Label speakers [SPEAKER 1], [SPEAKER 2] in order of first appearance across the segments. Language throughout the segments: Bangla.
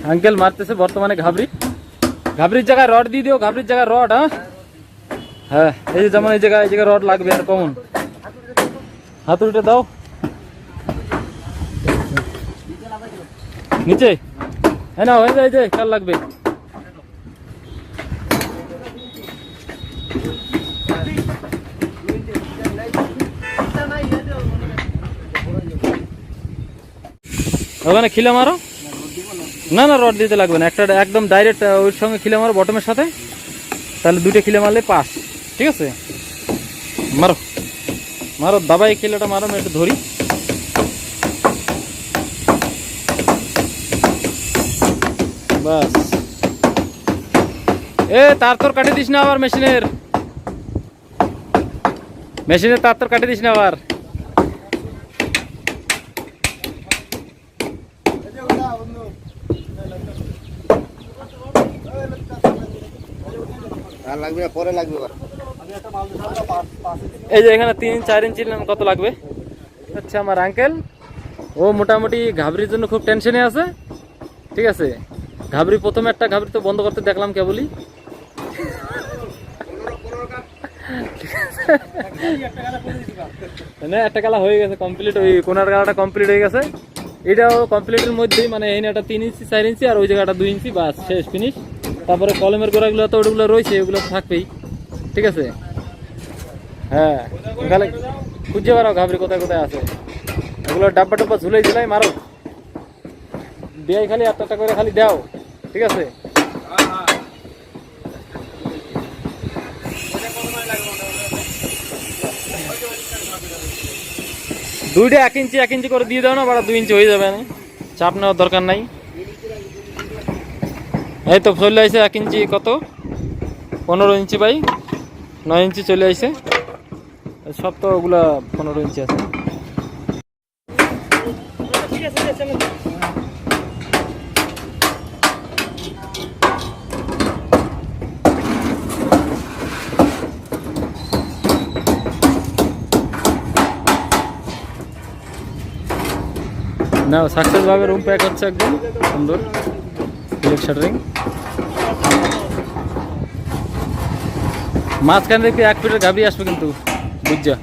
[SPEAKER 1] আঙ্কেল মারতেছে বর্তমানে ঘাবড়ি। ঘাবড়ির জায়গায় রড দিয়ে দিও, ঘাবড়ির জায়গায় রড। হ্যাঁ হ্যাঁ, এই যে যেমন এই জায়গায় রড লাগবে আর কমন। হাতুড়িটা দাও নিচে। হ্যাঁ না হয়ে যায়, যে কাল লাগবে। ওখানে খিলে মারো। না না, রড দিতে লাগবে না, একটা একদম ডাইরেক্ট ওর সঙ্গে খিলে মারো বটমের সাথে, তাহলে দুটো খিলে মারলে পাস। ঠিক আছে, মারো মারো, দাবাই খিলেটা মারো। আমি একটু ধরি। বাস। তার তোর কাটে দিস না আবার, মেশিনের তার তোর কাটে দিস না আবার। এই যে এখানে 3-4 ইঞ্চি কত লাগবে হচ্ছে আমার আঙ্কেল। ও মোটামুটি ঘাবড়ির জন্য খুব টেনশনে আছে। ঠিক আছে, ঘাবড়ি প্রথমে একটা ঘাবড়ি তো বন্ধ করতে দেখলাম কেবলই। না, একটা গালা হয়ে গেছে কমপ্লিট, ওই কোনার গালাটা কমপ্লিট হয়ে গেছে। এটাও কমপ্লিটের মধ্যেই, মানে এই একটা 3 ইঞ্চি 4 ইঞ্চি আর ওই জায়গাটা 2 ইঞ্চি, বাস শেষ ফিনিশ। তারপরে কলমের গোড়াগুলো তো ওগুলো রয়েছে, ওগুলো তো থাকবেই। ঠিক আছে, হ্যাঁ গালে খুঁজে বেড়াও ঘাবড়ি কোথায় কোথায় আছে। ওগুলো ডাব্বা টুব্বা ঝুলাই ঝুলাই মারো, দেয় খালি একটা করে খালি দাও। ঠিক আছে, দুইটা 1 ইঞ্চি 1 ইঞ্চি করে দিয়ে দাও না, বাড়া 2 ইঞ্চি হয়ে যাবে, চাপ নেওয়ার দরকার নাই। এই তো চলে আসছে 1 ইঞ্চি, কত 15 ইঞ্চি বাই 9 ইঞ্চি চলে আসছে। সব তো ওগুলা 15 ইঞ্চি আছে। না, সাকসেস ভাবে রুম প্যাক হচ্ছে একদম সুন্দর। ইলেক শাটারিং মাঝখানে দেখবি 1 ফিটের ঘাবড়ি আসবে কিন্তু, বুঝছা।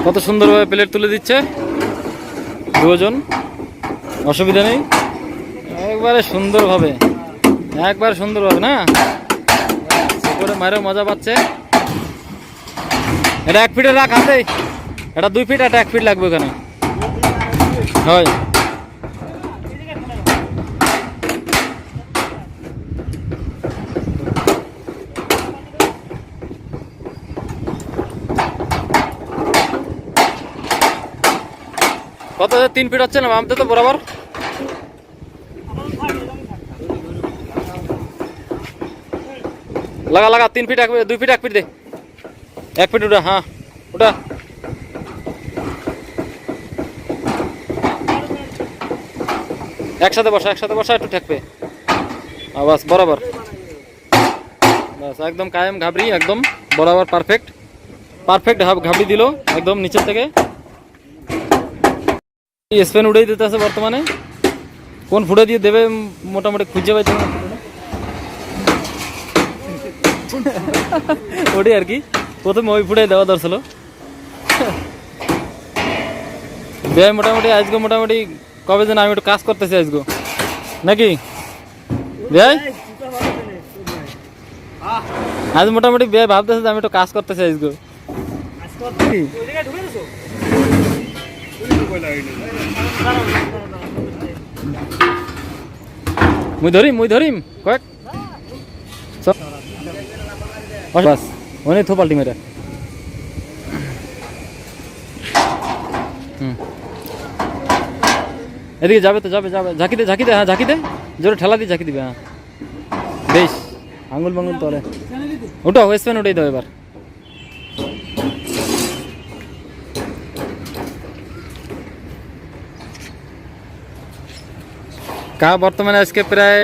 [SPEAKER 1] কত সুন্দরভাবে প্লেট তুলে দিচ্ছে দুজন, অসুবিধা নেই, একবারে সুন্দরভাবে না। করে মারেও মজা পাচ্ছে। এটা 1 ফিটের রাখ হাতে, এটা 2 ফিট, এটা 1 ফিট লাগবে ওখানে। হয় কত 3 ফিট হচ্ছে না বামতে তো বরাবর। লাগা লাগা 3 ফিট 2 ফিট 1 ফিট দে, 1 ফিট উঠা। হ্যাঁ উঠা, একসাথে বসা একটু ঠেকবে। বাস বরাবর, বাস একদম কায়েম ঘাবড়ি, একদম বরাবর পারফেক্ট ঘাবড়ি দিল একদম নিচের থেকে। স্পেন উড়েই দিতে আছে বর্তমানে। কোন ফুটে দিয়ে দেবে মোটামুটি খুঁজে পাইছে না ওটাই আর কি, প্রথমে ওই ফুটাই দেওয়া দরছিল। ব্যয় মোটামুটি আজকে মোটামুটি কবে যেন আমি একটু কাজ করতেছি আজকে, নাকি ব্যয় আজ মোটামুটি ব্যয় ভাবতেছে যে আমি একটু কাজ করতেছি আজকে। মুই ধরিম কয়েক বাস, অনেক থো পাল্টি মেরে। এদিকে যাবে তো যাবে ঝাঁকি দে হ্যাঁ ঝাঁকি দে, জোরে ঠেলা দিয়ে ঝাঁকি দিবে। হ্যাঁ বেশ, আঙুল বাঙুল তোলে। ওটা ওয়েস্ট প্যান ওটাই দাও এবার। বর্তমানে আজকে প্রায়